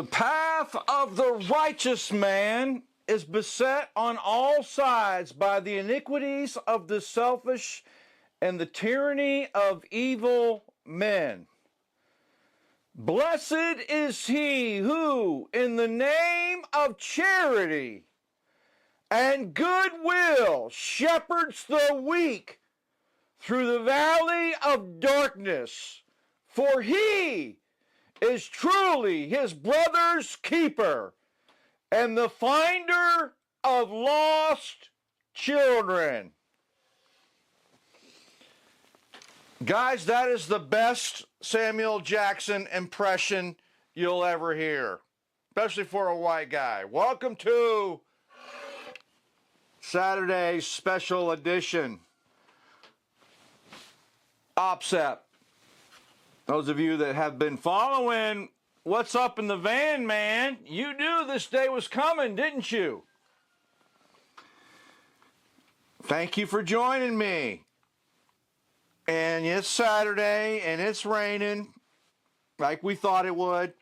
The path of the righteous man is beset on all sides by the iniquities of the selfish and the tyranny of evil men. Blessed is he who, in the name of charity and goodwill, shepherds the weak through the valley of darkness, for he is truly his brother's keeper and the finder of lost children. Guys, that is the best Samuel Jackson impression you'll ever hear, especially for a white guy. Welcome to Saturday's special edition OBSEP. Those of you that have been following What's Up in the Van, man, you knew this day was coming, didn't you? Thank you for joining me. And it's Saturday, and it's raining, like we thought it would.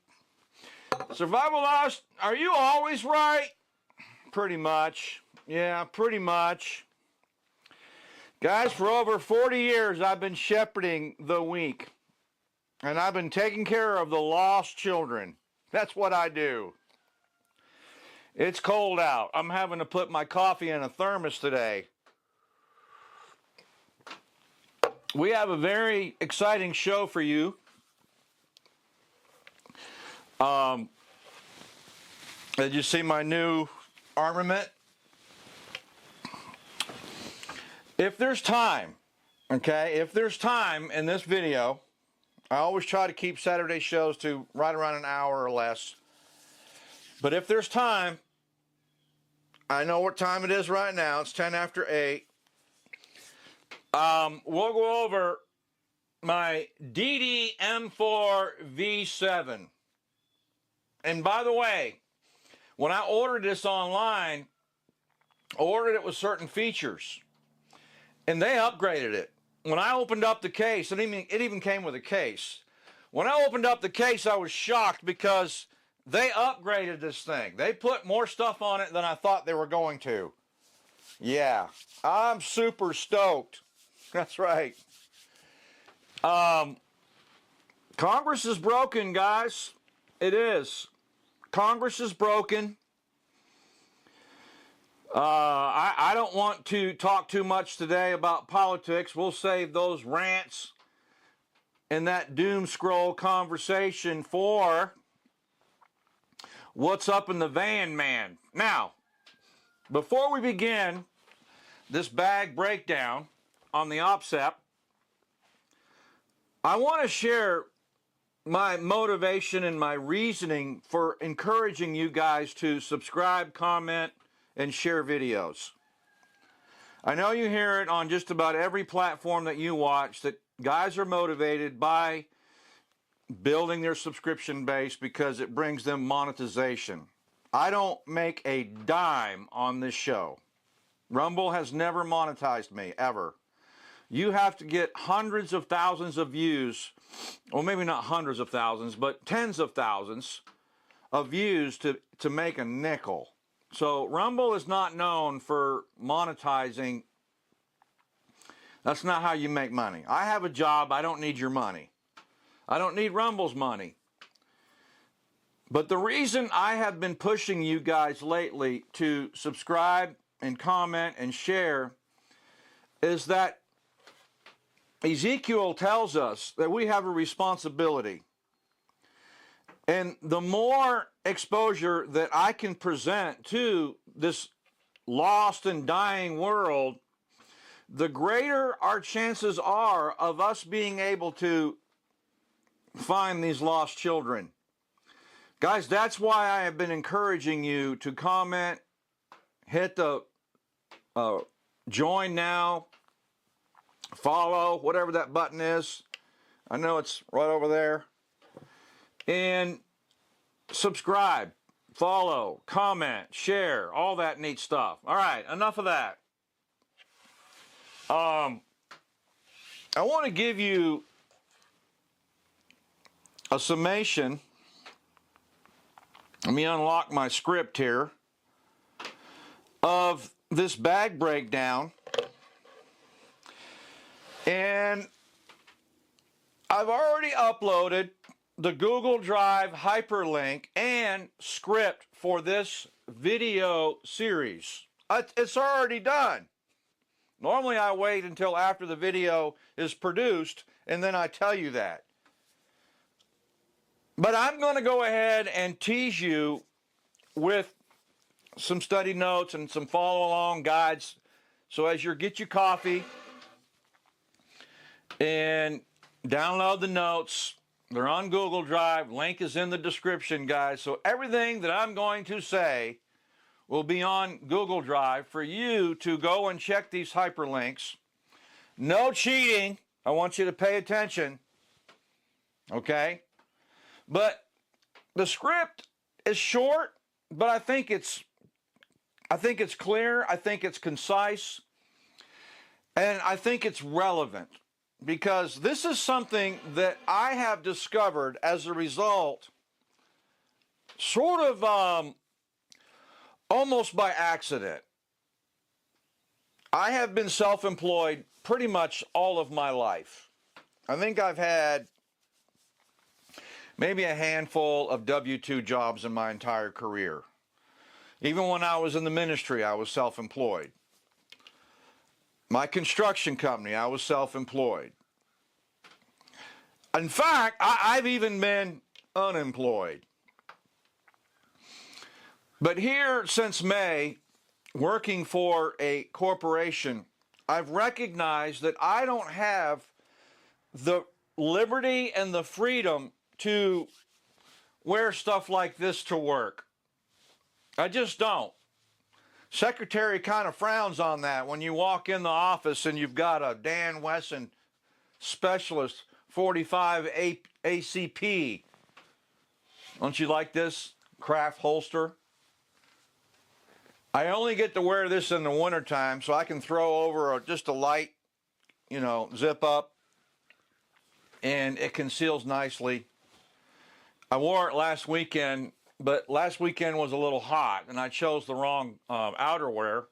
Survival Lost, are you always right? Pretty much. Yeah, pretty much. Guys, for over 40 years, I've been shepherding the weak. And I've been taking care of the lost children. That's what I do. It's cold out. I'm having to put my coffee in a thermos today. We have a very exciting show for you. Did you see my new armament? If there's time, okay, if there's time in this video, I always try to keep Saturday shows to right around an hour or less. But if there's time, I know what time it is right now. It's 10 after 8. We'll go over my DD M4 V7. And by the way, when I ordered this online, I ordered it with certain features. And they upgraded it. When I opened up the case, it even came with a case. When I opened up the case, I was shocked because they upgraded this thing. They put more stuff on it than I thought they were going to. Yeah, I'm super stoked. That's right. Congress is broken, guys. It is. Congress is broken. I don't want to talk too much today about politics. We'll save those rants and that doom scroll conversation for What's Up in the Van, man. Now, before we begin this bag breakdown on the OBSEP, I want to share my motivation and my reasoning for encouraging you guys to subscribe, comment, and share videos. I know you hear it on just about every platform that you watch that guys are motivated by building their subscription base because it brings them monetization. I don't make a dime on this show. Rumble has never monetized me, ever. You have to get hundreds of thousands of views, or maybe not hundreds of thousands, but tens of thousands of views to make a nickel. So Rumble is not known for monetizing. That's not how you make money. I have a job. I don't need your money. I don't need Rumble's money. But the reason I have been pushing you guys lately to subscribe and comment and share is that Ezekiel tells us that we have a responsibility. And the more exposure that I can present to this lost and dying world, the greater our chances are of us being able to find these lost children. Guys, that's why I have been encouraging you to comment, hit the join now, follow, whatever that button is. I know it's right over there. And subscribe, follow, comment, share, all that neat stuff. All right, enough of that. I want to give you a summation Let me unlock my script here of this bag breakdown. And I've already uploaded the Google Drive hyperlink and script for this video series. It's already done. Normally I wait until after the video is produced and then I tell you that. But I'm going to go ahead and tease you with some study notes and some follow along guides. So as you get your coffee and download the notes, they're on Google Drive. Link is in the description, guys. So everything that I'm going to say will be on Google Drive for you to go and check these hyperlinks. No cheating. I want you to pay attention. Okay? But the script is short, but I think it's clear, I think it's concise, and I think it's relevant. Because this is something that I have discovered as a result, sort of almost by accident. I have been self-employed pretty much all of my life. I think I've had maybe a handful of W-2 jobs in my entire career. Even when I was in the ministry, I was self-employed. My construction company, I was self-employed. In fact, I've even been unemployed. But here, since May, working for a corporation, I've recognized that I don't have the liberty and the freedom to wear stuff like this to work. I just don't. Secretary kind of frowns on that when you walk in the office and you've got a Dan Wesson Specialist 45 ACP. Don't you like this craft holster? I only get to wear this in the wintertime so I can throw over just a light, zip up, and it conceals nicely. I wore it last weekend, but last weekend was a little hot and I chose the wrong outerwear.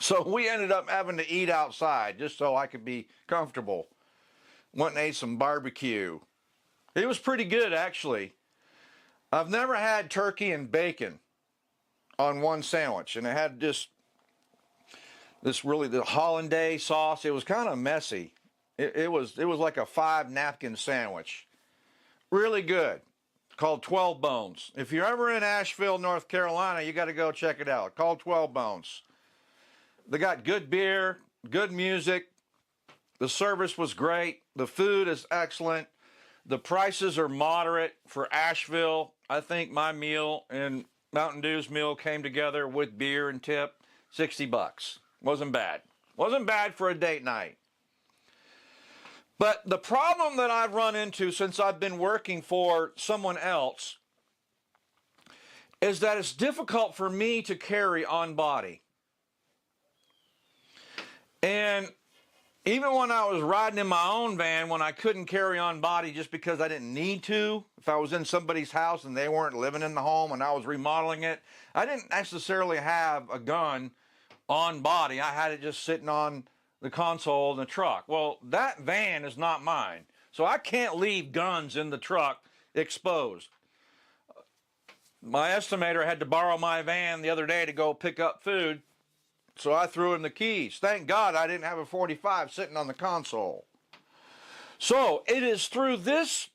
So we ended up having to eat outside just so I could be comfortable. Went and ate some barbecue. It was pretty good, actually. I've never had turkey and bacon on one sandwich, and it had the hollandaise sauce. It was kind of messy. It was like a 5-napkin sandwich. Really good. Called 12 Bones. If you're ever in Asheville, North Carolina, you got to go check it out. Called 12 Bones. They got good beer, good music. The service was great. The food is excellent. The prices are moderate for Asheville. I think my meal and Mountain Dew's meal came together with beer and tip, $60. Wasn't bad. Wasn't bad for a date night. But the problem that I've run into since I've been working for someone else is that it's difficult for me to carry on body. And even when I was riding in my own van, when I couldn't carry on body just because I didn't need to, if I was in somebody's house and they weren't living in the home and I was remodeling it, I didn't necessarily have a gun on body. I had it just sitting on the console in the truck. Well, that van is not mine, so I can't leave guns in the truck exposed. My estimator had to borrow my van the other day to go pick up food, so I threw in the keys. Thank God I didn't have a 45 sitting on the console. So it is through this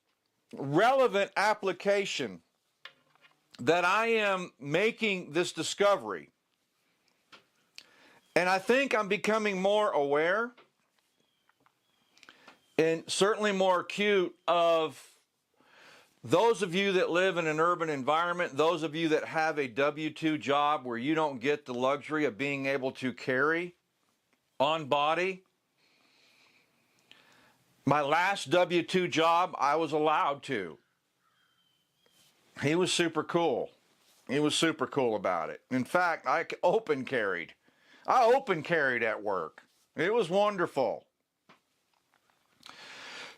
relevant application that I am making this discovery. And I think I'm becoming more aware and certainly more acute of those of you that live in an urban environment, those of you that have a W-2 job where you don't get the luxury of being able to carry on body. My last W-2 job, I was allowed to. He was super cool. He was super cool about it. In fact, I open carried. I open carried at work. It was wonderful.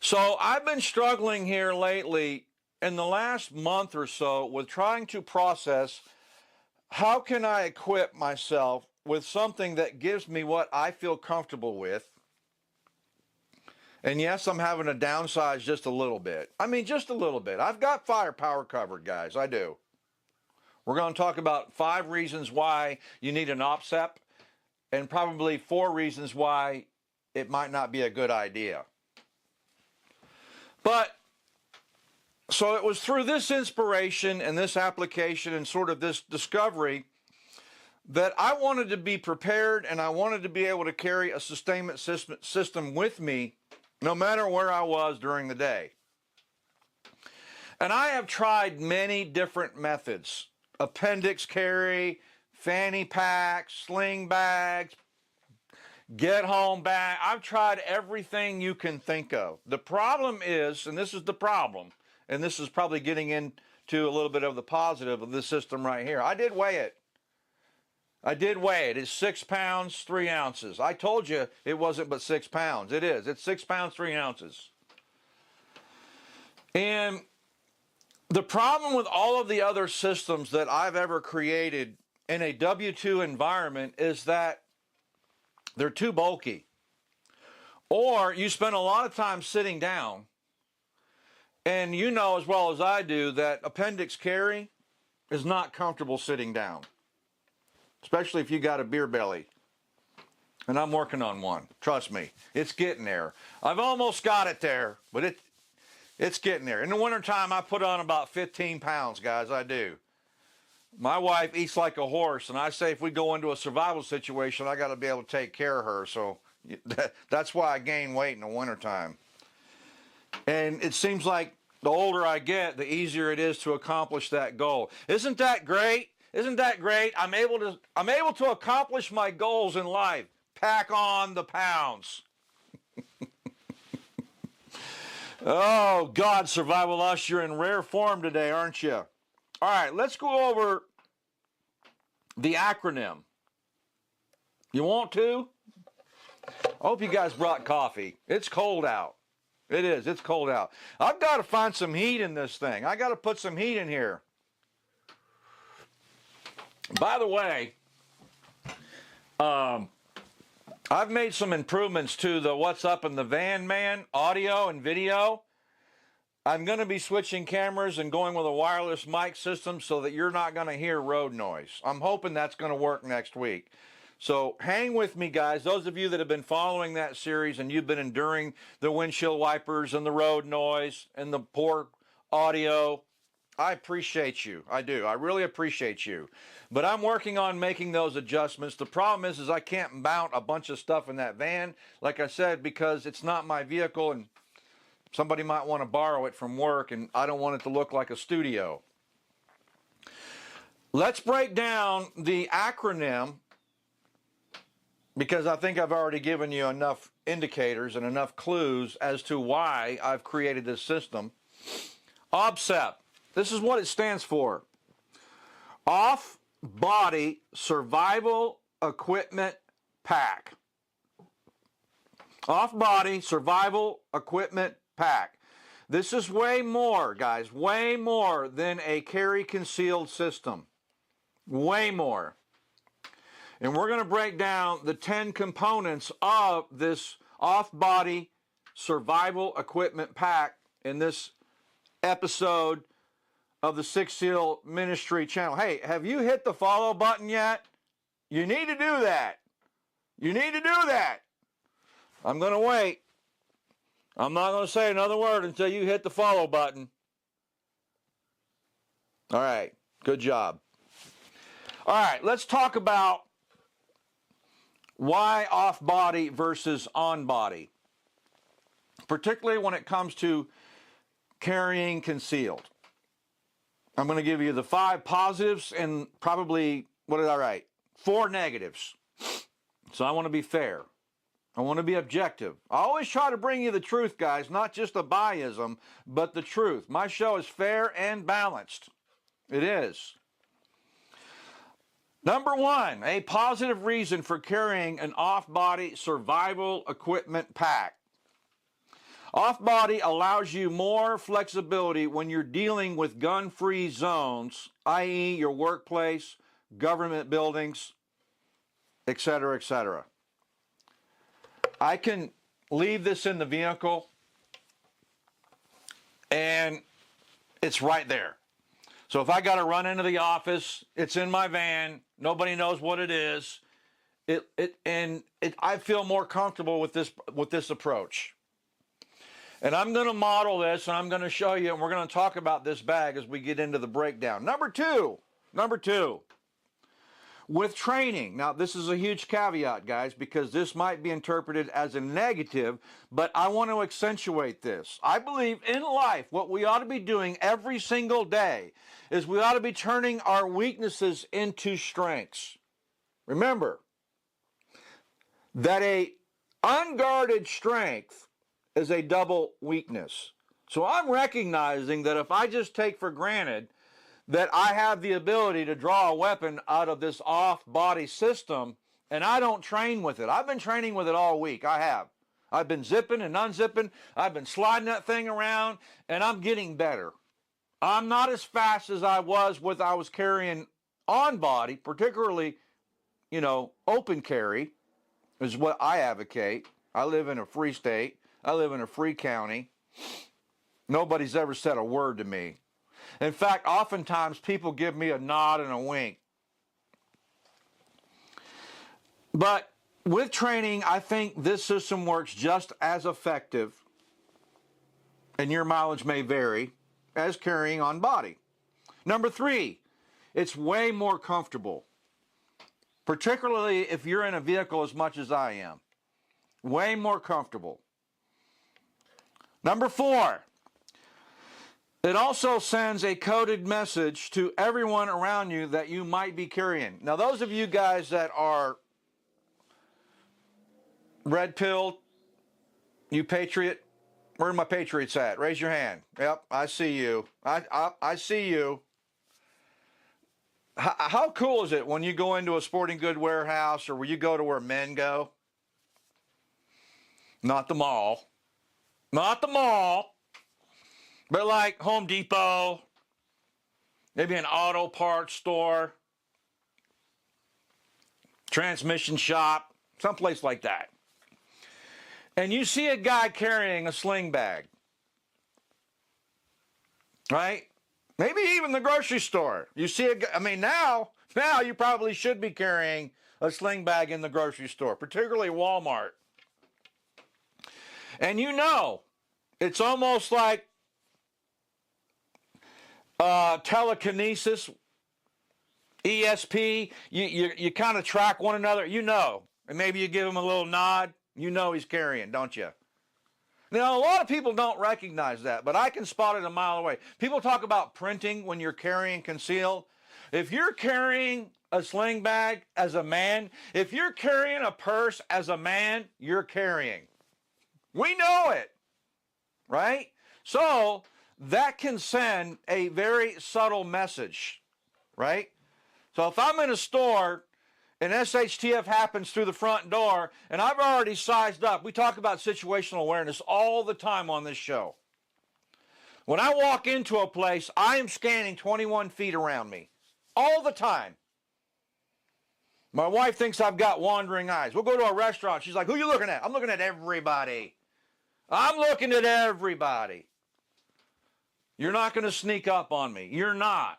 So I've been struggling here lately, in the last month or so with trying to process how can I equip myself with something that gives me what I feel comfortable with. And yes, I'm having to downsize just a little bit. I mean, just a little bit. I've got firepower covered, guys. I do. We're going to talk about 5 reasons why you need an OBSEP and probably 4 reasons why it might not be a good idea. But, so it was through this inspiration and this application and sort of this discovery that I wanted to be prepared and I wanted to be able to carry a sustainment system with me no matter where I was during the day. And I have tried many different methods. Appendix carry, fanny packs, sling bags, get home bag. I've tried everything you can think of. The problem is, and this is the problem, and this is probably getting into a little bit of the positive of this system right here. I did weigh it. It's 6 pounds, 3 ounces. I told you it wasn't but 6 pounds. It is. It's 6 pounds, 3 ounces. And the problem with all of the other systems that I've ever created in a W2 environment is that they're too bulky. Or you spend a lot of time sitting down, and you know as well as I do that appendix carry is not comfortable sitting down, especially if you got a beer belly. And I'm working on one. Trust me, it's getting there. I've almost got it there, but it's getting there. In the wintertime, I put on about 15 pounds, guys, I do. My wife eats like a horse, and I say if we go into a survival situation, I got to be able to take care of her. So that's why I gain weight in the wintertime. And it seems like the older I get, the easier it is to accomplish that goal. Isn't that great? Isn't that great? I'm able to accomplish my goals in life. Pack on the pounds. Oh, God, Survival Us, you're in rare form today, aren't you? All right, let's go over the acronym. You want to? I hope you guys brought coffee. It's cold out. It is. It's cold out. I've got to find some heat in this thing. I got to put some heat in here. By the way, I've made some improvements to the What's Up in the Van Man audio and video. I'm going to be switching cameras and going with a wireless mic system so that you're not going to hear road noise. I'm hoping that's going to work next week. So hang with me, guys. Those of you that have been following that series and you've been enduring the windshield wipers and the road noise and the poor audio, I appreciate you. I do. I really appreciate you. But I'm working on making those adjustments. The problem is I can't mount a bunch of stuff in that van, like I said, because it's not my vehicle and somebody might want to borrow it from work, and I don't want it to look like a studio. Let's break down the acronym, because I think I've already given you enough indicators and enough clues as to why I've created this system. OBSEP. This is what it stands for. Off-Body Survival Equipment Pack. Off-Body Survival Equipment Pack. This is way more, guys, way more than a carry concealed system. Way more. And we're going to break down the 10 components of this off-body survival equipment pack in this episode of the Six Seal Ministry channel. Hey, have you hit the follow button yet? You need to do that. You need to do that. I'm going to wait. I'm not going to say another word until you hit the follow button. All right. Good job. All right. Let's talk about why off-body versus on-body, particularly when it comes to carrying concealed. I'm going to give you the 5 positives and probably, what did I write? 4 negatives. So I want to be fair. I want to be objective. I always try to bring you the truth, guys, not just a biasm, but the truth. My show is fair and balanced. It is. Number 1, a positive reason for carrying an off-body survival equipment pack. Off-body allows you more flexibility when you're dealing with gun-free zones, i.e. your workplace, government buildings, etc., etc. I can leave this in the vehicle and it's right there. So if I got to run into the office, it's in my van, nobody knows what it is. I feel more comfortable with this approach. And I'm going to model this, and I'm going to show you, and we're going to talk about this bag as we get into the breakdown. Number two, with training. Now, this is a huge caveat, guys, because this might be interpreted as a negative, but I want to accentuate this. I believe in life, what we ought to be doing every single day is we ought to be turning our weaknesses into strengths. Remember that a unguarded strength is a double weakness. So I'm recognizing that if I just take for granted that I have the ability to draw a weapon out of this off-body system and I don't train with it. I've been training with it all week. I have. I've been zipping and unzipping. I've been sliding that thing around and I'm getting better. I'm not as fast as I was carrying on body, particularly, open carry is what I advocate. I live in a free state. I live in a free county. Nobody's ever said a word to me. In fact, oftentimes people give me a nod and a wink. But with training, I think this system works just as effective, and your mileage may vary, as carrying on body. Number three, it's way more comfortable, particularly if you're in a vehicle as much as I am. Way more comfortable. Number four, it also sends a coded message to everyone around you that you might be carrying. Now, those of you guys that are red-pilled, you patriot, where are my patriots at? Raise your hand. Yep, I see you. I see you. How cool is it when you go into a sporting good warehouse or when you go to where men go? Not the mall. Not the mall. But like Home Depot, maybe an auto parts store, transmission shop, someplace like that. And you see a guy carrying a sling bag, right? Maybe even the grocery store. You see now you probably should be carrying a sling bag in the grocery store, particularly Walmart. And it's almost like telekinesis, ESP, you kind of track one another, and maybe you give him a little nod, he's carrying, don't you? Now, a lot of people don't recognize that, but I can spot it a mile away. People talk about printing when you're carrying concealed. If you're carrying a sling bag as a man, if you're carrying a purse as a man, you're carrying. We know it, right? So that can send a very subtle message, right? So if I'm in a store and SHTF happens through the front door and I've already sized up, we talk about situational awareness all the time on this show. When I walk into a place, I am scanning 21 feet around me all the time. My wife thinks I've got wandering eyes. We'll go to a restaurant. She's like, who are you looking at? I'm looking at everybody. I'm looking at everybody. You're not going to sneak up on me. You're not.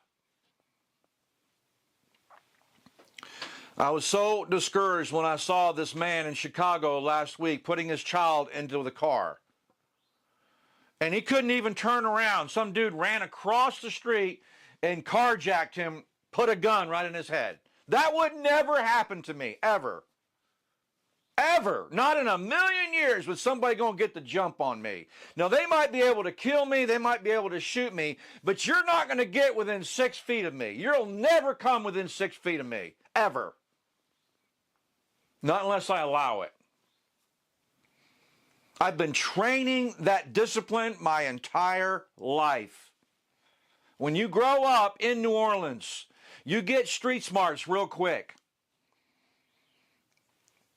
I was so discouraged when I saw this man in Chicago last week putting his child into the car. And he couldn't even turn around. Some dude ran across the street and carjacked him, put a gun right in his head. That would never happen to me, ever. Ever. Not in a million years would somebody go and get the jump on me. Now, they might be able to kill me, they might be able to shoot me, but you're not going to get within 6 feet of me. You'll never come within 6 feet of me, ever. Not unless I allow it. I've been training that discipline my entire life. When you grow up in New Orleans, you get street smarts real quick.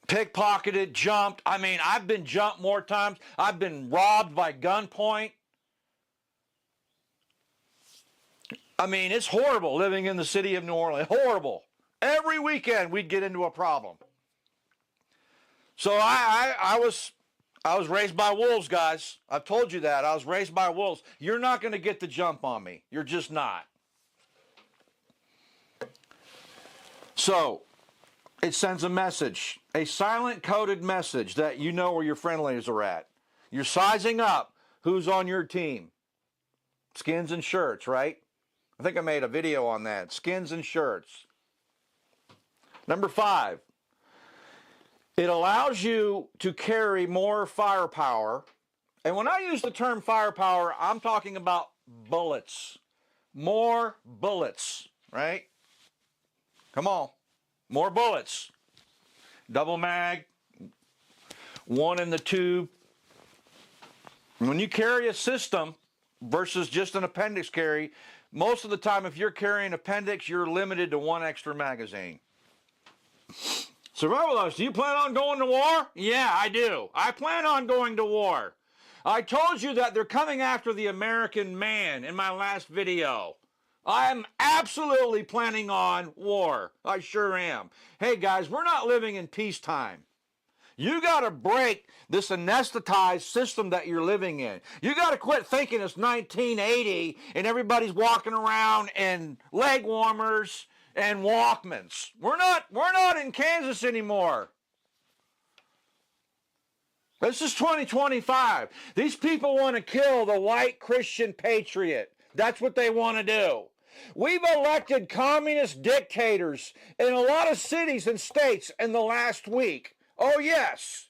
pickpocketed, jumped. I mean, I've been jumped more times. I've been robbed by gunpoint. I mean, it's horrible living in the city of New Orleans. Horrible. Every weekend we'd get into a problem. So I was raised by wolves, guys. I've told you that. I was raised by wolves. You're not going to get the jump on me. You're just not. So it sends a message, a silent coded message that you know where your friendlies are at. You're sizing up who's on your team. Skins and shirts, right? I think I made a video on that. Skins and shirts. Number 5, it allows you to carry more firepower. And when I use the term firepower, I'm talking about bullets. More bullets, right? Come on. More bullets. Double mag. One in the tube. When you carry a system versus just an appendix carry, most of the time if you're carrying appendix, you're limited to one extra magazine. Survivalists, do you plan on going to war? Yeah, I do. I plan on going to war. I told you that they're coming after the American man in my last video. I'm absolutely planning on war. I sure am. Hey guys, we're not living in peacetime. You got to break this anesthetized system that you're living in. You got to quit thinking it's 1980 and everybody's walking around in leg warmers and Walkmans. We're not in Kansas anymore. This is 2025. These people want to kill the white Christian patriot. That's what they want to do. We've elected communist dictators in a lot of cities and states in the last week. Oh, yes.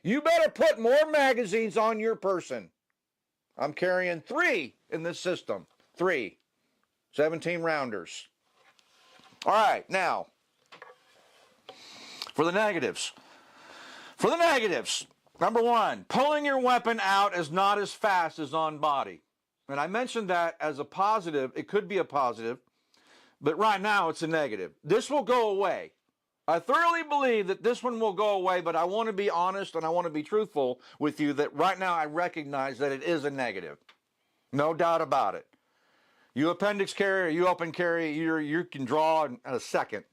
You better put more magazines on your person. I'm carrying 3 in this system. 3. 17 rounders. All right, now, for the negatives. For the negatives, number 1, pulling your weapon out is not as fast as on body. And I mentioned that as a positive. It could be a positive, but right now it's a negative. This will go away. I thoroughly believe that this one will go away, but I want to be honest and I want to be truthful with you that right now I recognize that it is a negative. No doubt about it. You appendix carry or you open carry, you can draw in a second.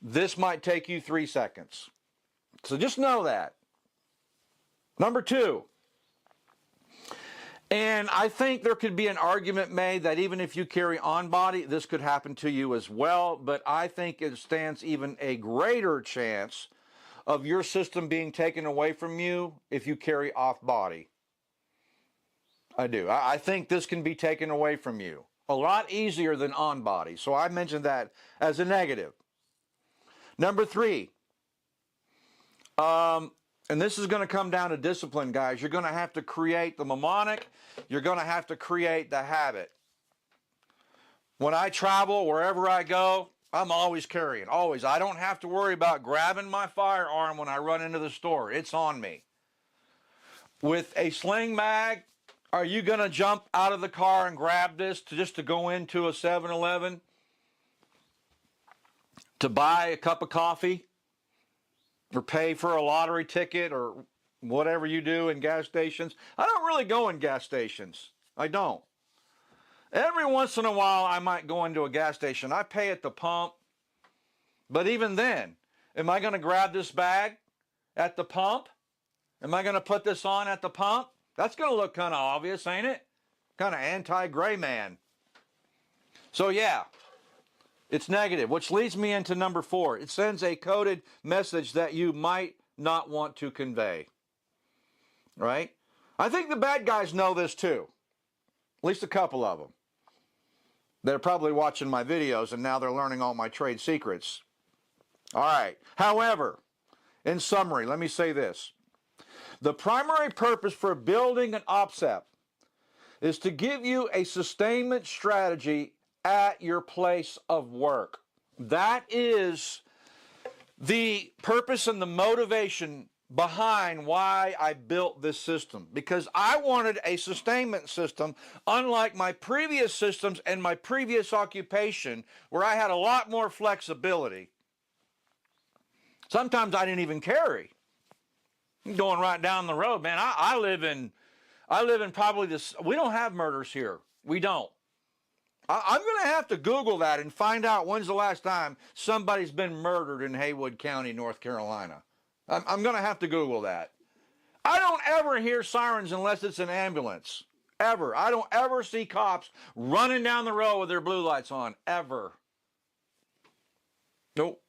This might take you 3 seconds. So just know that. Number 2, and I think there could be an argument made that even if you carry on body, this could happen to you as well, but I think it stands even a greater chance of your system being taken away from you if you carry off body. I do. I think this can be taken away from you a lot easier than on body. So I mentioned that as a negative. Number 3, and this is going to come down to discipline, guys. You're going to have to create the mnemonic. You're going to have to create the habit. When I travel, wherever I go, I'm always carrying, always. I don't have to worry about grabbing my firearm when I run into the store. It's on me. With a sling mag, are you going to jump out of the car and grab this just to go into a 7-Eleven to buy a cup of coffee? Or pay for a lottery ticket or whatever you do in gas stations? I don't really go in gas stations. I don't. Every once in a while I might go into a gas station. I pay at the pump. But even then, am I going to grab this bag at the pump? Am I going to put this on at the pump? That's going to look kind of obvious, ain't it? Kind of anti-gray man. So yeah. It's negative, which leads me into number 4. It sends a coded message that you might not want to convey. Right? I think the bad guys know this too. At least a couple of them. They're probably watching my videos and now they're learning all my trade secrets. All right. However, in summary, let me say this. The primary purpose for building an OBSEP is to give you a sustainment strategy at your place of work. That is the purpose and the motivation behind why I built this system. Because I wanted a sustainment system unlike my previous systems and my previous occupation where I had a lot more flexibility. Sometimes I didn't even carry. Going right down the road, man. I live in probably this. We don't have murders here. We don't. I'm going to have to Google that and find out when's the last time somebody's been murdered in Haywood County, North Carolina. I'm going to have to Google that. I don't ever hear sirens unless it's an ambulance. Ever. I don't ever see cops running down the road with their blue lights on. Ever. Nope.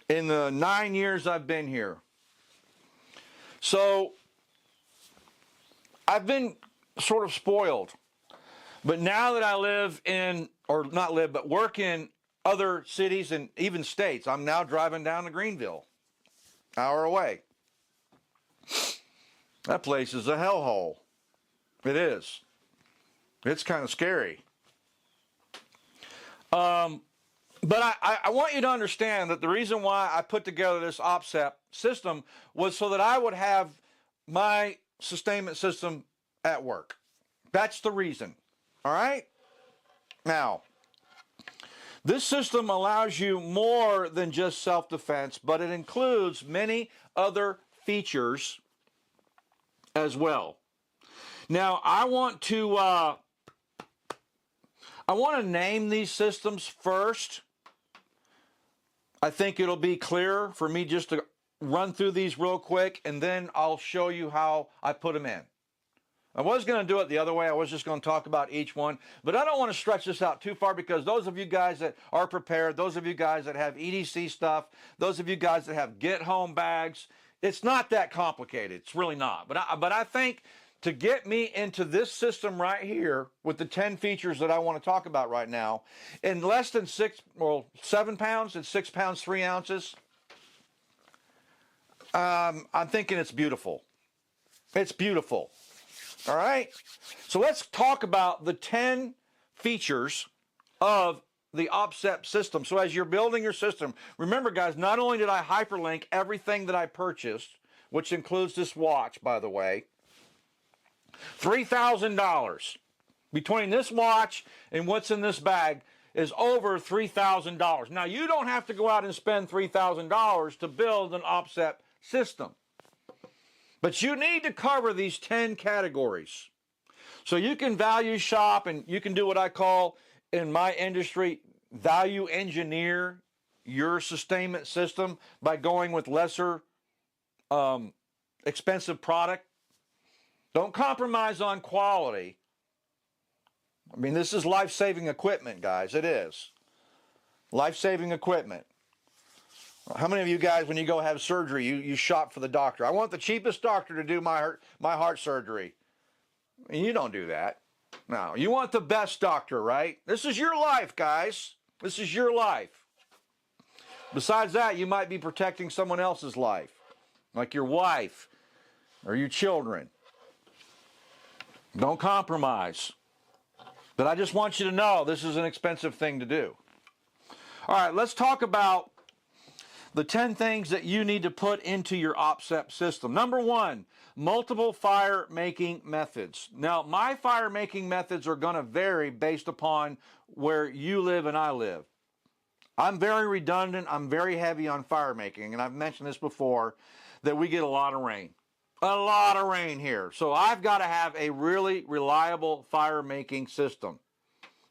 In the 9 years I've been here. So, I've been sort of spoiled. But now that I live in, or not live, but work in other cities and even states, I'm now driving down to Greenville. Hour away. That place is a hellhole. It is. It's kind of scary. But I want you to understand that the reason why I put together this OBSEP system was so that I would have my sustainment system at work. That's the reason. All right? Now, this system allows you more than just self-defense, but it includes many other features as well. Now, I want to name these systems first. I think it'll be clearer for me just to run through these real quick, and then I'll show you how I put them in. I was going to do it the other way. I was just going to talk about each one, but I don't want to stretch this out too far because those of you guys that are prepared, those of you guys that have EDC stuff, those of you guys that have get-home bags, it's not that complicated. It's really not. But I think to get me into this system right here with the 10 features that I want to talk about right now, in less than 7 pounds and 6 pounds 3 ounces, I'm thinking it's beautiful. It's beautiful. All right? So let's talk about the 10 features of the OBSEP system. So as you're building your system, remember guys, not only did I hyperlink everything that I purchased, which includes this watch, by the way, $3,000. Between this watch and what's in this bag is over $3,000. Now, you don't have to go out and spend $3,000 to build an OBSEP system. But you need to cover these 10 categories. So you can value shop and you can do what I call, in my industry, value engineer your sustainment system by going with lesser expensive product. Don't compromise on quality. I mean, this is life-saving equipment, guys. It is. Life-saving equipment. How many of you guys, when you go have surgery, you shop for the doctor? I want the cheapest doctor to do my heart surgery. And you don't do that. No, you want the best doctor, right? This is your life, guys. This is your life. Besides that, you might be protecting someone else's life, like your wife or your children. Don't compromise. But I just want you to know this is an expensive thing to do. All right, let's talk about the 10 things that you need to put into your OBSEP system. Number 1, multiple fire making methods. Now, my fire making methods are going to vary based upon where you live and I live. I'm very redundant. I'm very heavy on fire making, and I've mentioned this before, that we get a lot of rain. A lot of rain here. So I've got to have a really reliable fire making system.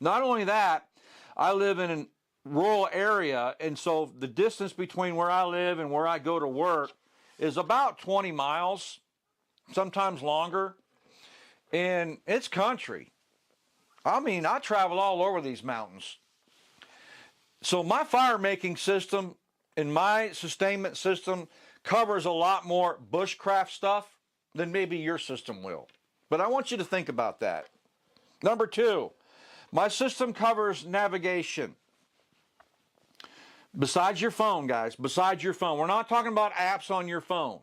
Not only that, I live in an rural area, and so the distance between where I live and where I go to work is about 20 miles, sometimes longer, and it's country. I mean, I travel all over these mountains. So my fire making system and my sustainment system covers a lot more bushcraft stuff than maybe your system will. But I want you to think about that. Number 2, my system covers navigation. Besides your phone, guys, besides your phone. We're not talking about apps on your phone.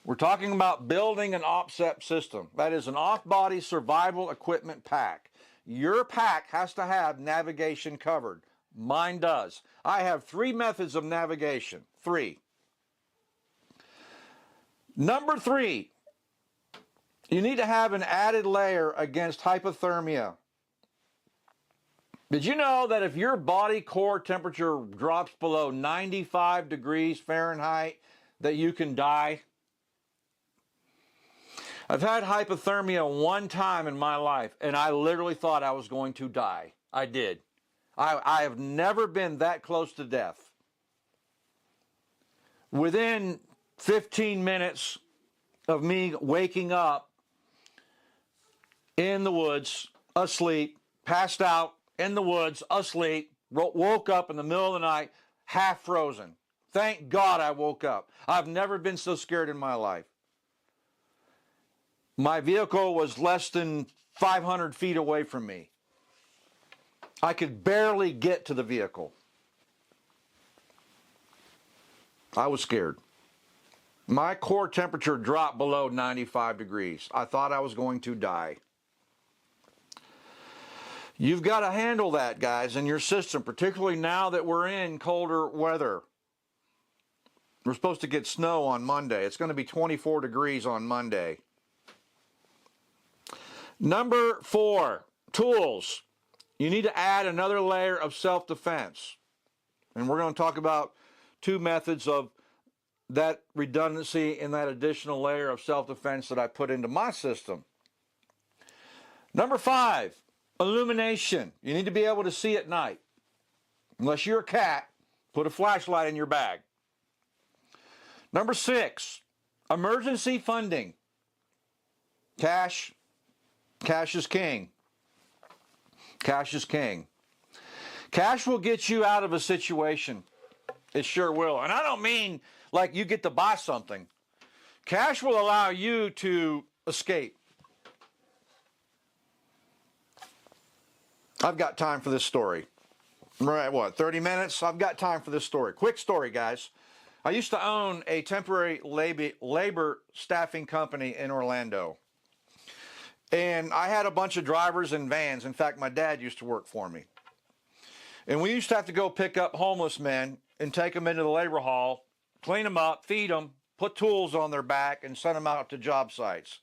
We're talking about building an OBSEP system. That is an off-body survival equipment pack. Your pack has to have navigation covered. Mine does. I have 3 methods of navigation. 3. Number 3, you need to have an added layer against hypothermia. Did you know that if your body core temperature drops below 95 degrees Fahrenheit, that you can die? I've had hypothermia one time in my life, and I literally thought I was going to die. I did. I have never been that close to death. Within 15 minutes of me waking up in the woods, asleep, passed out in the woods, asleep, woke up in the middle of the night, half frozen. Thank God I woke up. I've never been so scared in my life. My vehicle was less than 500 feet away from me. I could barely get to the vehicle. I was scared. My core temperature dropped below 95 degrees. I thought I was going to die. You've got to handle that, guys, in your system, particularly now that we're in colder weather. We're supposed to get snow on Monday. It's going to be 24 degrees on Monday. Number 4, tools. You need to add another layer of self-defense. And we're going to talk about 2 methods of that redundancy and that additional layer of self-defense that I put into my system. Number 5, illumination. You need to be able to see at night. Unless you're a cat, put a flashlight in your bag. Number 6, emergency funding. Cash. Cash is king. Cash is king. Cash will get you out of a situation. It sure will. And I don't mean like you get to buy something. Cash will allow you to escape. I've got time for this story. Right, what, 30 minutes? I've got time for this story. Quick story, guys. I used to own a temporary labor staffing company in Orlando. And I had a bunch of drivers and vans. In fact, my dad used to work for me. And we used to have to go pick up homeless men and take them into the labor hall, clean them up, feed them, put tools on their back, and send them out to job sites.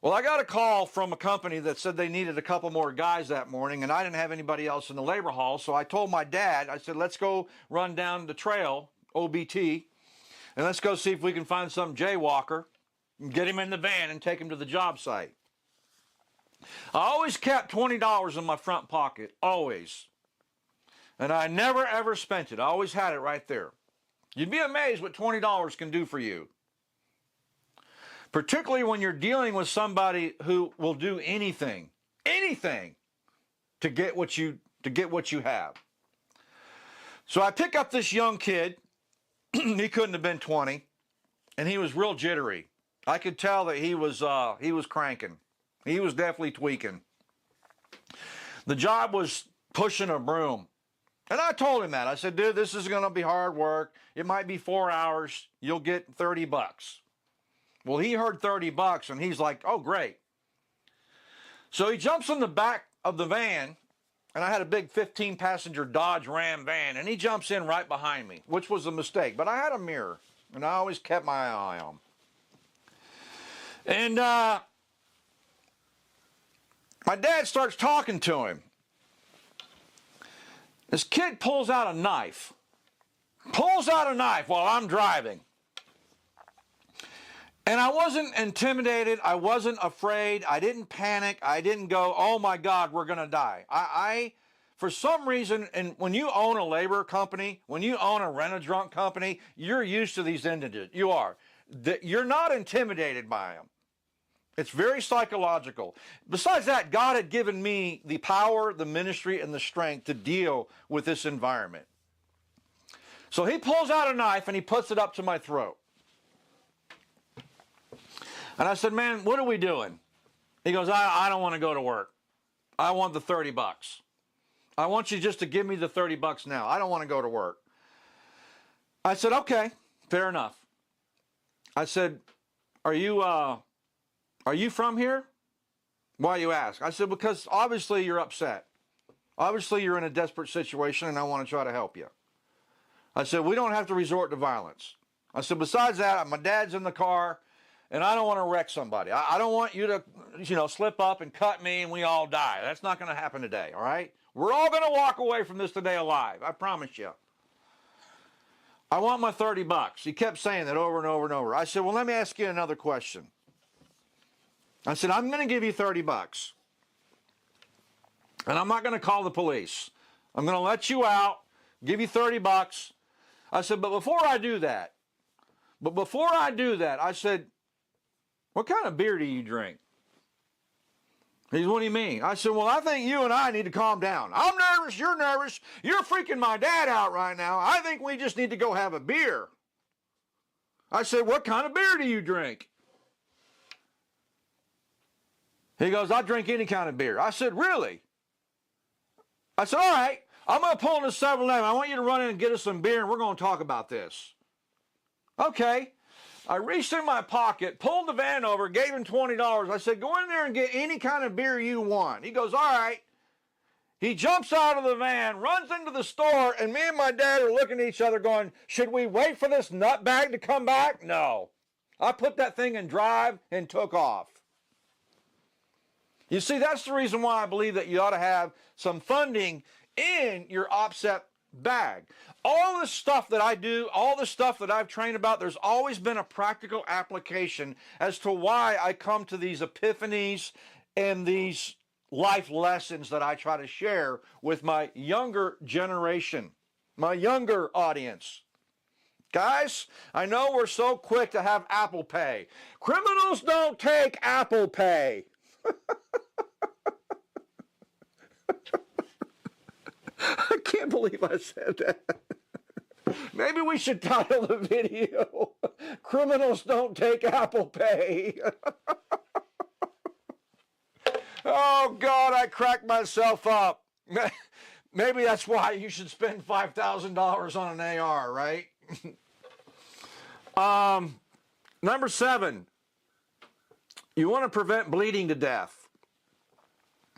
Well, I got a call from a company that said they needed a couple more guys that morning, and I didn't have anybody else in the labor hall. So I told my dad, I said, let's go run down the trail, OBT, and let's go see if we can find some jaywalker and get him in the van and take him to the job site. I always kept $20 in my front pocket, always. And I never ever spent it. I always had it right there. You'd be amazed what $20 can do for you. Particularly when you're dealing with somebody who will do anything to get what you have. So I pick up this young kid. He couldn't have been 20, and he was real jittery. I could tell that he was cranking. He was definitely tweaking. The job was pushing a broom. And I told him that. I said, dude, this is going to be hard work. It might be 4 hours. You'll get $30. Well, he heard $30 and he's like, oh, great. So he jumps in the back of the van, and I had a big 15-passenger Dodge Ram van, and he jumps in right behind me, which was a mistake. But I had a mirror, and I always kept my eye on him. And my dad starts talking to him. This kid pulls out a knife while I'm driving. And I wasn't intimidated. I wasn't afraid. I didn't panic. I didn't go, oh my God, we're going to die. I, for some reason, and when you own a labor company, when you own a rent-a-drunk company, you're used to these indigents. You are. You're not intimidated by them. It's very psychological. Besides that, God had given me the power, the ministry, and the strength to deal with this environment. So he pulls out a knife and he puts it up to my throat. And I said, man, what are we doing? He goes, I don't want to go to work. I want the $30. I want you just to give me the $30 now. I don't want to go to work. I said, okay, fair enough. I said, are you from here? Why you ask? I said, because obviously you're upset. Obviously you're in a desperate situation and I want to try to help you. I said, we don't have to resort to violence. I said, besides that, my dad's in the car and I don't want to wreck somebody. I don't want you to, slip up and cut me and we all die. That's not going to happen today, all right? We're all going to walk away from this today alive. I promise you. I want my 30 bucks. He kept saying that over and over and over. I said, well, let me ask you another question. I said, I'm going to give you 30 bucks. And I'm not going to call the police. I'm going to let you out, give you 30 bucks. I said, but before I do that, I said, what kind of beer do you drink? He said, what do you mean? I said, well, I think you and I need to calm down. I'm nervous, you're freaking my dad out right now. I think we just need to go have a beer. I said, what kind of beer do you drink? He goes, I drink any kind of beer. I said, really? I said, all right, I'm going to pull in the 7-Eleven. I want you to run in and get us some beer, and we're going to talk about this. Okay. I reached in my pocket, pulled the van over, gave him $20. I said, go in there and get any kind of beer you want. He goes, all right. He jumps out of the van, runs into the store, and me and my dad are looking at each other going, should we wait for this nutbag to come back? No. I put that thing in drive and took off. You see, that's the reason why I believe that you ought to have some funding in your OBSEP bag. All the stuff that I do, all the stuff that I've trained about, there's always been a practical application as to why I come to these epiphanies and these life lessons that I try to share with my younger generation, my younger audience. Guys, I know we're so quick to have Apple Pay. Criminals don't take Apple Pay. I can't believe I said that. Maybe we should title the video, Criminals Don't Take Apple Pay. Oh, God, I cracked myself up. Maybe that's why you should spend $5,000 on an AR, right? Number 7, you want to prevent bleeding to death.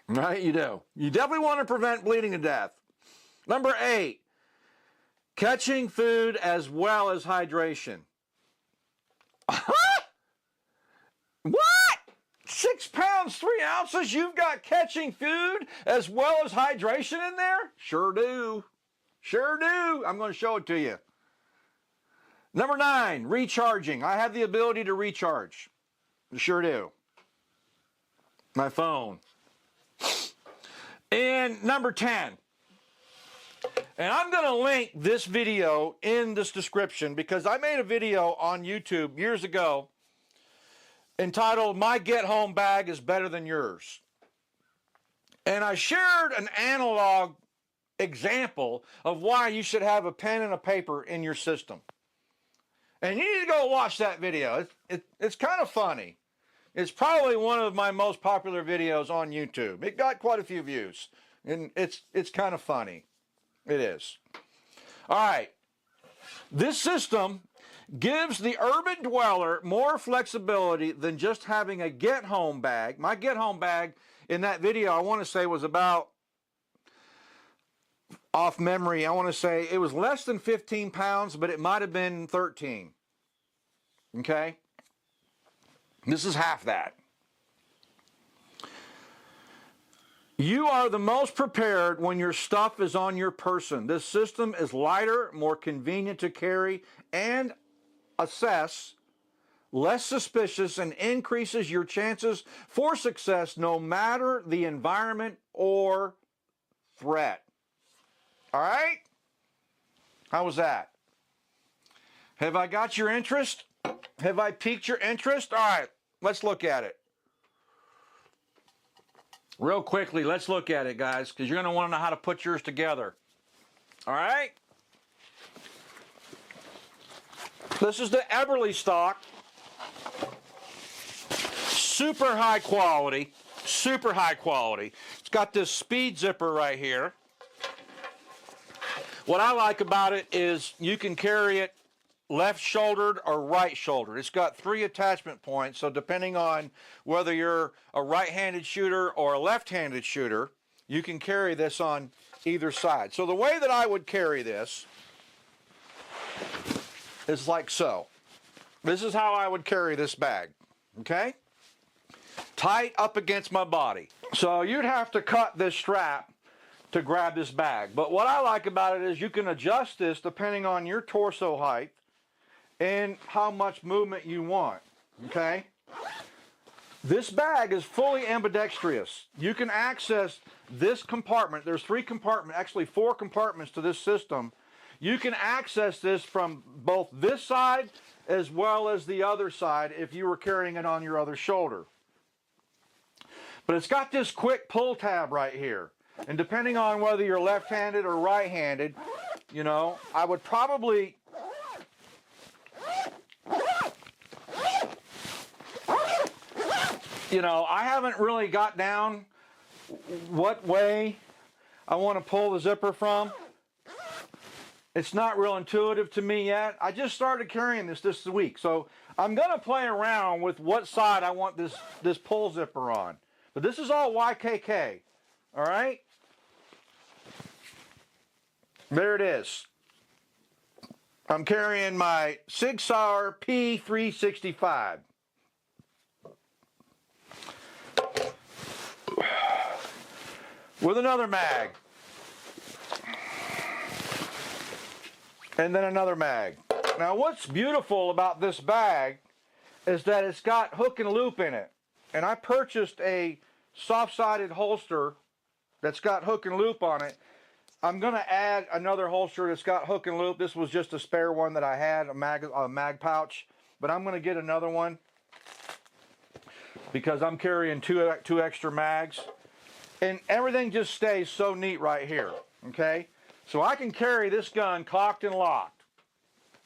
Right, you do. You definitely want to prevent bleeding to death. Number 8, catching food as well as hydration. What? 6 pounds, 3 ounces? You've got catching food as well as hydration in there? Sure do. Sure do. I'm going to show it to you. Number 9, recharging. I have the ability to recharge. Sure do. My phone. And number 10. And I'm going to link this video in this description because I made a video on YouTube years ago entitled, My Get Home Bag is Better Than Yours. And I shared an analog example of why you should have a pen and a paper in your system. And you need to go watch that video. It's kind of funny. It's probably one of my most popular videos on YouTube. It got quite a few views. And it's kind of funny. It is. All right. This system gives the urban dweller more flexibility than just having a get-home bag. My get-home bag in that video, I want to say, was about, off memory, I want to say it was less than 15 pounds, but it might have been 13. Okay? This is half that. You are the most prepared when your stuff is on your person. This system is lighter, more convenient to carry and assess, less suspicious, and increases your chances for success no matter the environment or threat. All right? How was that? Have I got your interest? Have I piqued your interest? All right, let's look at it. Real quickly, let's look at it, guys, because you're going to want to know how to put yours together. All right? This is the Eberly stock. Super high quality. Super high quality. It's got this speed zipper right here. What I like about it is you can carry it left-shouldered or right-shouldered. It's got 3 attachment points, so depending on whether you're a right-handed shooter or a left-handed shooter, you can carry this on either side. So the way that I would carry this is like so. This is how I would carry this bag, okay? Tight up against my body. So you'd have to cut this strap to grab this bag. But what I like about it is you can adjust this depending on your torso height and how much movement you want, okay? This bag is fully ambidextrous. You can access this compartment. There's 3 compartments, actually 4 compartments to this system. You can access this from both this side as well as the other side if you were carrying it on your other shoulder. But it's got this quick pull tab right here. And depending on whether you're left-handed or right-handed, you know, I would probably... You know, I haven't really got down what way I want to pull the zipper from. It's not real intuitive to me yet. I just started carrying this week, so I'm going to play around with what side I want this pull zipper on. But this is all YKK, all right? There it is. I'm carrying my Sig Sauer P365. With another mag. And then another mag. Now what's beautiful about this bag is that it's got hook and loop in it. And I purchased a soft-sided holster that's got hook and loop on it. I'm going to add another holster that's got hook and loop. This was just a spare one that I had, a mag pouch. But I'm going to get another one because I'm carrying two extra mags. And everything just stays so neat right here, okay? So I can carry this gun cocked and locked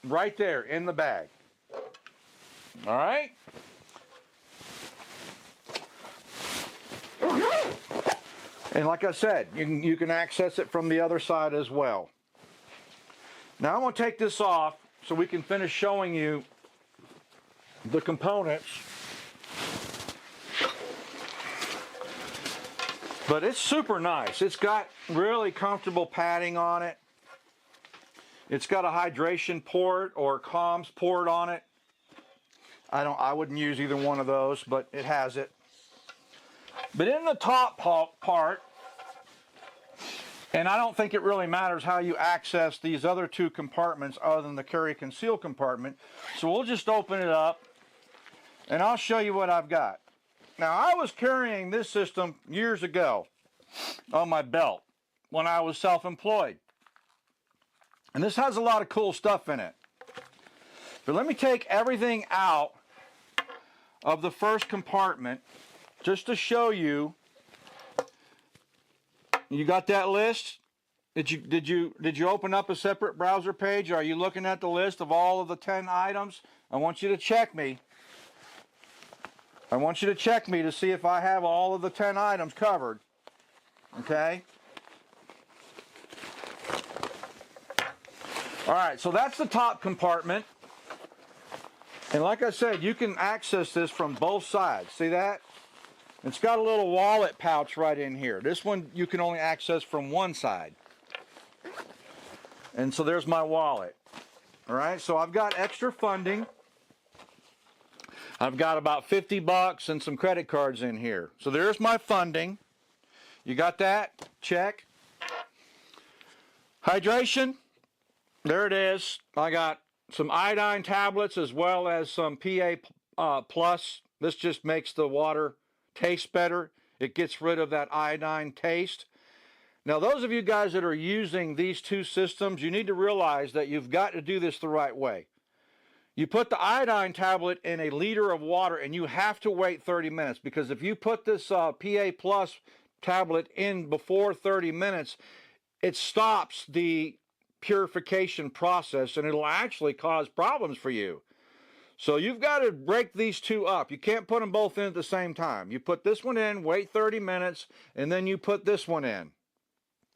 right there in the bag. All right? And like I said, you can access it from the other side as well. Now I'm going to take this off so we can finish showing you the components. But it's super nice. It's got really comfortable padding on it. It's got a hydration port or comms port on it. I wouldn't use either one of those, but it has it. But in the top part, and I don't think it really matters how you access these other 2 compartments other than the carry conceal compartment. So we'll just open it up and I'll show you what I've got. Now, I was carrying this system years ago on my belt when I was self-employed. And this has a lot of cool stuff in it. But let me take everything out of the first compartment just to show you. You got that list? Did you open up a separate browser page? Are you looking at the list of all of the 10 items? I want you to check me. I want you to check me to see if I have all of the 10 items covered. Okay? All right, so that's the top compartment. And like I said, you can access this from both sides. See that? It's got a little wallet pouch right in here. This one you can only access from one side. And so there's my wallet. All right, so I've got extra funding. I've got about 50 bucks and some credit cards in here. So there's my funding. You got that? Check. Hydration. There it is. I got some iodine tablets as well as some PA Plus. This just makes the water taste better. It gets rid of that iodine taste. Now, those of you guys that are using these 2 systems, you need to realize that you've got to do this the right way. You put the iodine tablet in a liter of water and you have to wait 30 minutes because if you put this PA Plus tablet in before 30 minutes, it stops the purification process and it'll actually cause problems for you. So you've got to break these 2 up. You can't put them both in at the same time. You put this one in, wait 30 minutes, and then you put this one in.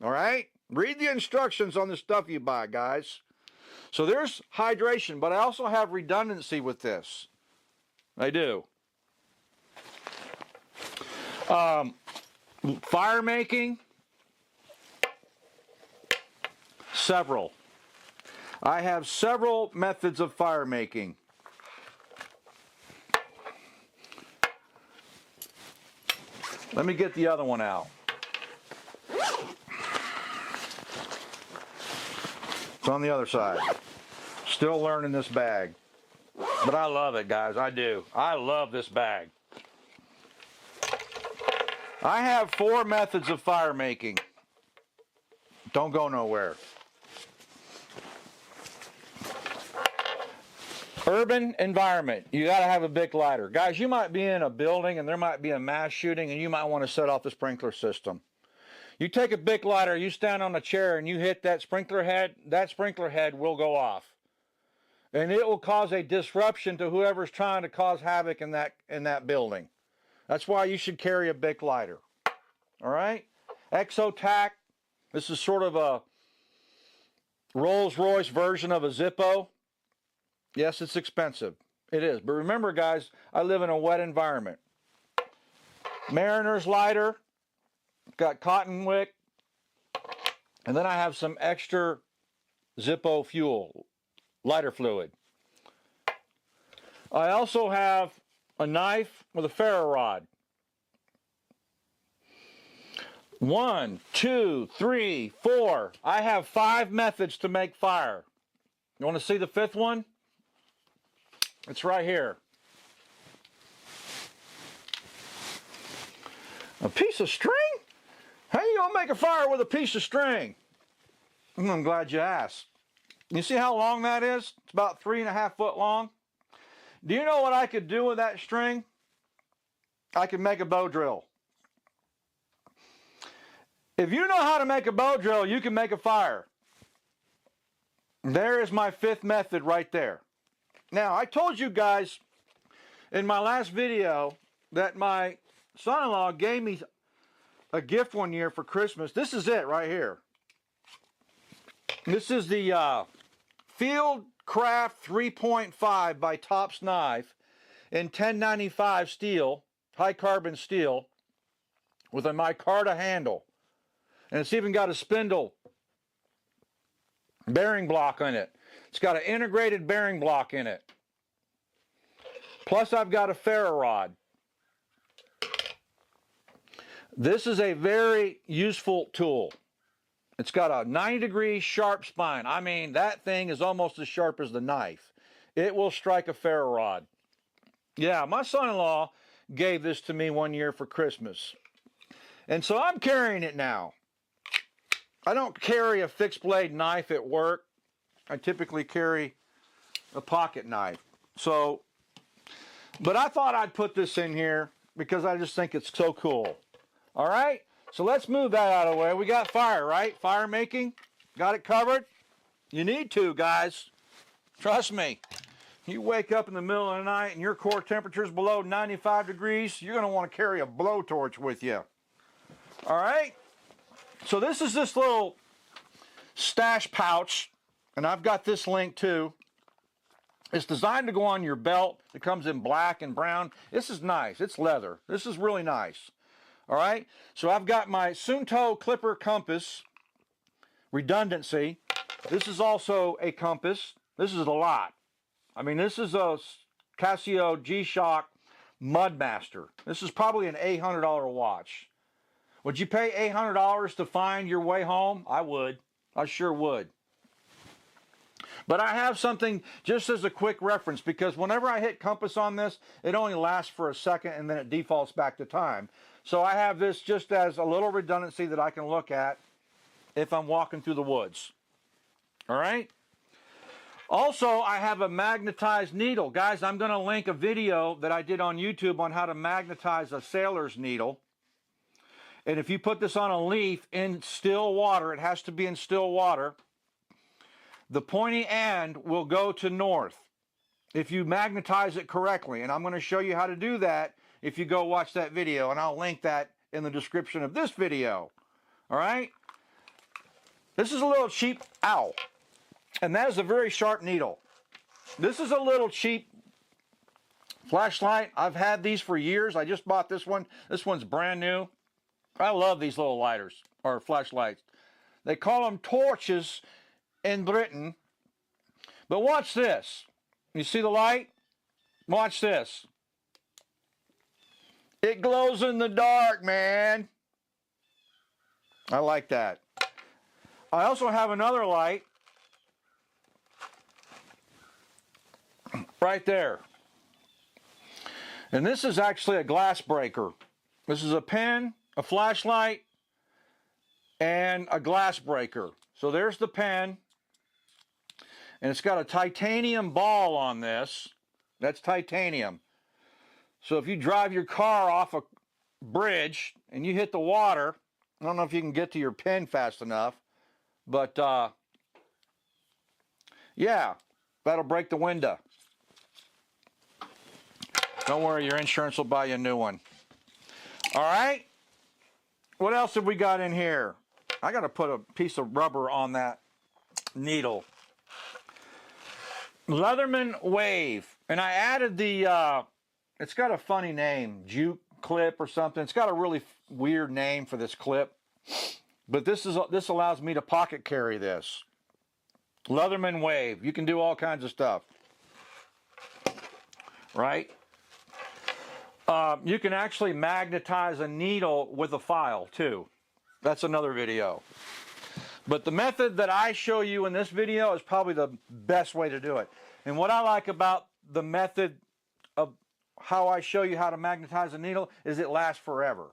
All right? Read the instructions on the stuff you buy, guys. So there's hydration, but I also have redundancy with this. I do. Fire making. Several. I have several methods of fire making. Let me get the other one out. It's on the other side. Still learning this bag. But I love it, guys. I do. I love this bag. I have 4 methods of fire making. Don't go nowhere. Urban environment. You got to have a big lighter. Guys, you might be in a building and there might be a mass shooting and you might want to set off the sprinkler system. You take a big lighter, you stand on a chair and you hit that sprinkler head will go off. And it will cause a disruption to whoever's trying to cause havoc in that building. That's why you should carry a big lighter. All right? Exotac. This is sort of a Rolls-Royce version of a Zippo. Yes, it's expensive. It is. But remember, guys, I live in a wet environment. Mariner's lighter. Got cotton wick. And then I have some extra Zippo fuel. Lighter fluid. I also have a knife with a ferro rod. 1, 2, 3, 4. I have 5 methods to make fire. You want to see the 5th one? It's right here. A piece of string? How you gonna make a fire with a piece of string? I'm glad you asked. You see how long that is? It's about 3.5 foot long. Do you know what I could do with that string? I could make a bow drill. If you know how to make a bow drill, you can make a fire. There is my 5th method right there. Now, I told you guys in my last video that my son-in-law gave me a gift one year for Christmas. This is it right here. This is the Field Craft 3.5 by Tops Knife in 1095 steel, high carbon steel, with a micarta handle. And it's even got a spindle bearing block in it. It's got an integrated bearing block in it. Plus I've got a ferro rod. This is a very useful tool. It's got a 90-degree sharp spine. I mean, that thing is almost as sharp as the knife. It will strike a ferro rod. Yeah, my son-in-law gave this to me one year for Christmas. And so I'm carrying it now. I don't carry a fixed blade knife at work. I typically carry a pocket knife. So, but I thought I'd put this in here because I just think it's so cool. All right? So let's move that out of the way. We got fire, right? Fire making. Got it covered? You need to, guys. Trust me. You wake up in the middle of the night and your core temperature is below 95 degrees, you're going to want to carry a blowtorch with you. All right? So this is this little stash pouch, and I've got this link too. It's designed to go on your belt. It comes in black and brown. This is nice. It's leather. This is really nice. All right? So I've got my Sunto Clipper compass, redundancy. This is also a compass. This is a lot. I mean, this is a Casio G-Shock Mudmaster. This is probably an $800 watch. Would you pay $800 to find your way home? I would. I sure would. But I have something just as a quick reference, because whenever I hit compass on this, it only lasts for a second and then it defaults back to time. So I have this just as a little redundancy that I can look at if I'm walking through the woods. All right? Also, I have a magnetized needle. Guys, I'm going to link a video that I did on YouTube on how to magnetize a sailor's needle. And if you put this on a leaf in still water, it has to be in still water, the pointy end will go to north if you magnetize it correctly. And I'm going to show you how to do that if you go watch that video. And I'll link that in the description of this video. All right? This is a little cheap owl. And that is a very sharp needle. This is a little cheap flashlight. I've had these for years. I just bought this one. This one's brand new. I love these little lighters, or flashlights. They call them torches in Britain. But watch this. You see the light? Watch this. It glows in the dark, man. I like that. I also have another light. right there. And this is actually a glass breaker. This is a pen, a flashlight, and a glass breaker. So there's the pen. And it's got a titanium ball on this. That's titanium. So if you drive your car off a bridge and you hit the water, I don't know if you can get to your pen fast enough, but yeah, that'll break the window. Don't worry, your insurance will buy you a new one. All right. What else have we got in here? I got to put a piece of rubber on that needle. Leatherman Wave. And I added the, it's got a funny name, Juke clip or something. It's got a really weird name for this clip. But this allows me to pocket carry this. Leatherman Wave. You can do all kinds of stuff. Right? You can actually magnetize a needle with a file too. That's another video. But the method that I show you in this video is probably the best way to do it. And what I like about the method of how I show you how to magnetize a needle is it lasts forever.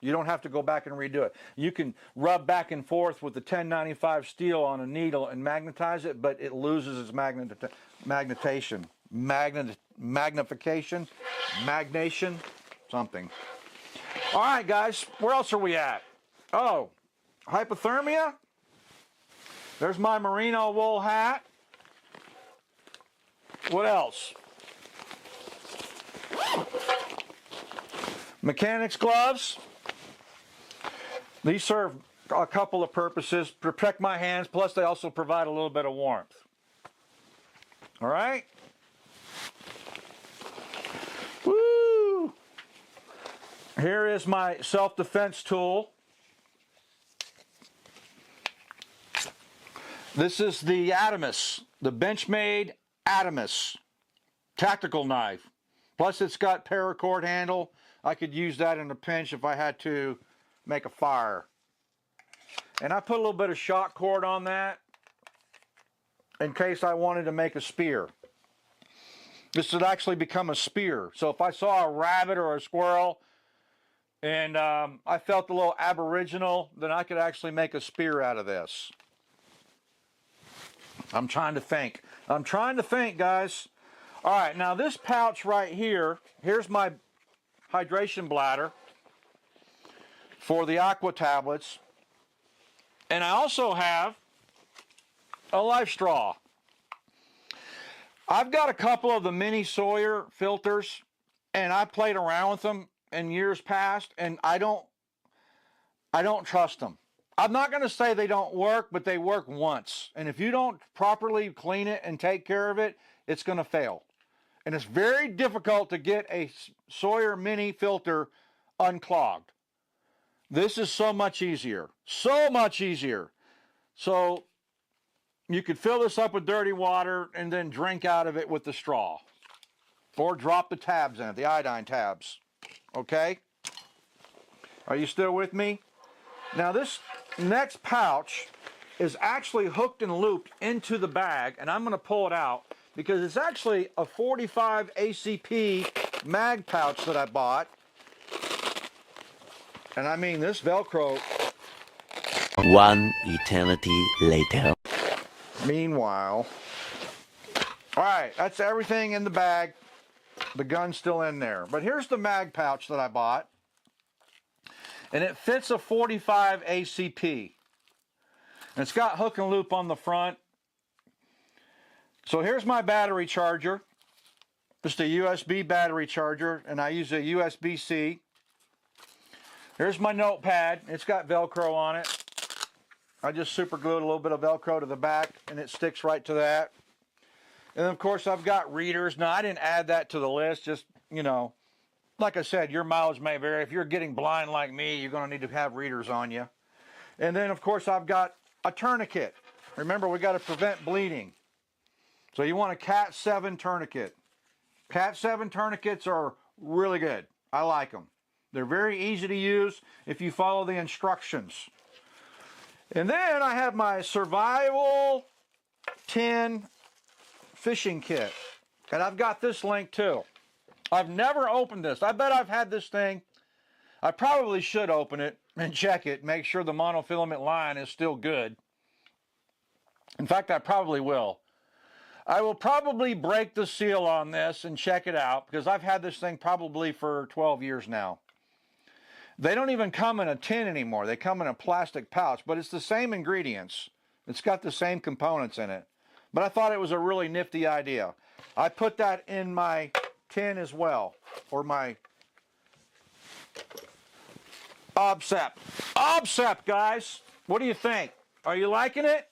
You don't have to go back and redo it. You can rub back and forth with the 1095 steel on a needle and magnetize it, but it loses its magnification, something. All right, guys, where else are we at? Oh, hypothermia. There's my merino wool hat. What else? Mechanics gloves. These serve a couple of purposes. Protect my hands, plus they also provide a little bit of warmth. All right? Woo! Here is my self-defense tool. This is the Adamus, the Benchmade Adamus tactical knife. Plus it's got paracord handle. I could use that in a pinch if I had to make a fire. And I put a little bit of shock cord on that in case I wanted to make a spear. This would actually become a spear. So if I saw a rabbit or a squirrel and I felt a little aboriginal, then I could actually make a spear out of this. I'm trying to think. I'm trying to think, guys. All right, now this pouch right here, here's my hydration bladder for the aqua tablets. And I also have a life straw. I've got a couple of the mini Sawyer filters, and I played around with them in years past, and I don't trust them. I'm not going to say they don't work, but they work once. And if you don't properly clean it and take care of it, it's going to fail. And it's very difficult to get a Sawyer mini filter unclogged. This is so much easier. So much easier. So you could fill this up with dirty water and then drink out of it with the straw. Or drop the tabs in it, the iodine tabs. Okay? Are you still with me? Now this next pouch is actually hooked and looped into the bag, and I'm going to pull it out because it's actually a 45 ACP mag pouch that I bought. And I mean, this Velcro. One eternity later. Meanwhile, all right, that's everything in the bag. The gun's still in there. But here's the mag pouch that I bought. And it fits a 45 ACP. And it's got hook and loop on the front. So here's my battery charger. Just a USB battery charger, and I use a USB-C. Here's my notepad. It's got Velcro on it. I just super glued a little bit of Velcro to the back, and it sticks right to that. And of course, I've got readers. Now, I didn't add that to the list, just, you know, like I said, your mileage may vary. If you're getting blind like me, you're going to need to have readers on you. And then, of course, I've got a tourniquet. Remember, we got to prevent bleeding. So you want a Cat 7 tourniquet. Cat 7 tourniquets are really good. I like them. They're very easy to use if you follow the instructions. And then I have my Survival 10 fishing kit. And I've got this link too. I've never opened this. I bet I've had this thing. I probably should open it and check it, make sure the monofilament line is still good. In fact, I probably will. I will probably break the seal on this and check it out because I've had this thing probably for 12 years now. They don't even come in a tin anymore. They come in a plastic pouch, but it's the same ingredients. It's got the same components in it. But I thought it was a really nifty idea. I put that in my tin as well, or my OBSEP. OBSEP, guys. What do you think? Are you liking it?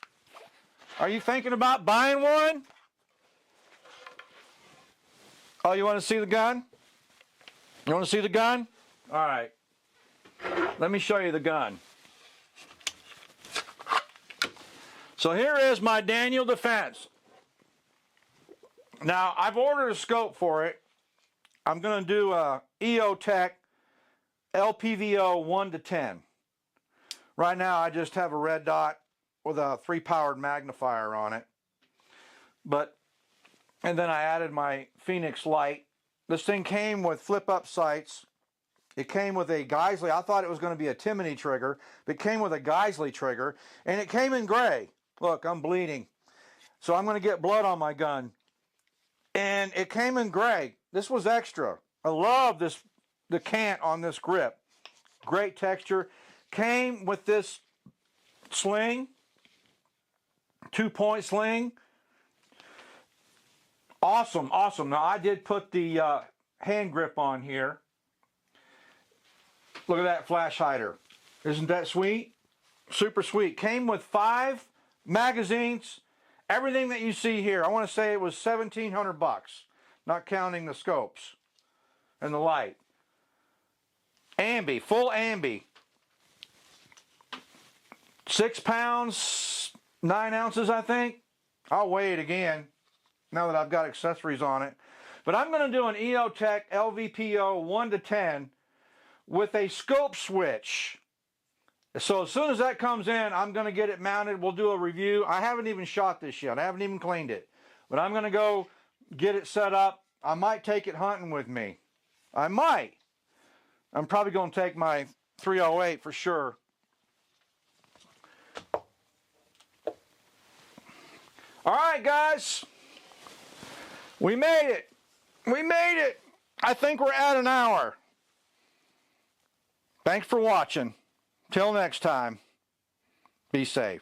Are you thinking about buying one? Oh, you want to see the gun? You want to see the gun? All right. Let me show you the gun. So here is my Daniel Defense. Now, I've ordered a scope for it. I'm going to do a EOTech LPVO 1 to 10. Right now, I just have a red dot with a 3-powered magnifier on it. And then I added my Phoenix light. This thing came with flip-up sights. It came with a Geisley. I thought it was going to be a Timony trigger, but it came with a Geisley trigger, and it came in gray. Look, I'm bleeding. So I'm going to get blood on my gun. And it came in gray. This was extra. I love the cant on this grip. Great texture. Came with this sling, 2-point sling. Awesome, awesome. Now I did put the hand grip on here. Look at that flash hider. Isn't that sweet? Super sweet. Came with 5 magazines. Everything that you see here. I want to say it was $1,700, not counting the scopes and the light. Ambi, full ambi. 6 pounds, 9 ounces, I think. I'll weigh it again now that I've got accessories on it. But I'm going to do an EOTech LVPO 1 to 10 with a scope switch. So as soon as that comes in, I'm going to get it mounted. We'll do a review. I haven't even shot this yet. I haven't even cleaned it. But I'm going to go get it set up. I might take it hunting with me. I might. I'm probably going to take my 308 for sure. All right, guys. We made it. We made it. I think we're at an hour. Thanks for watching. Till next time, be safe.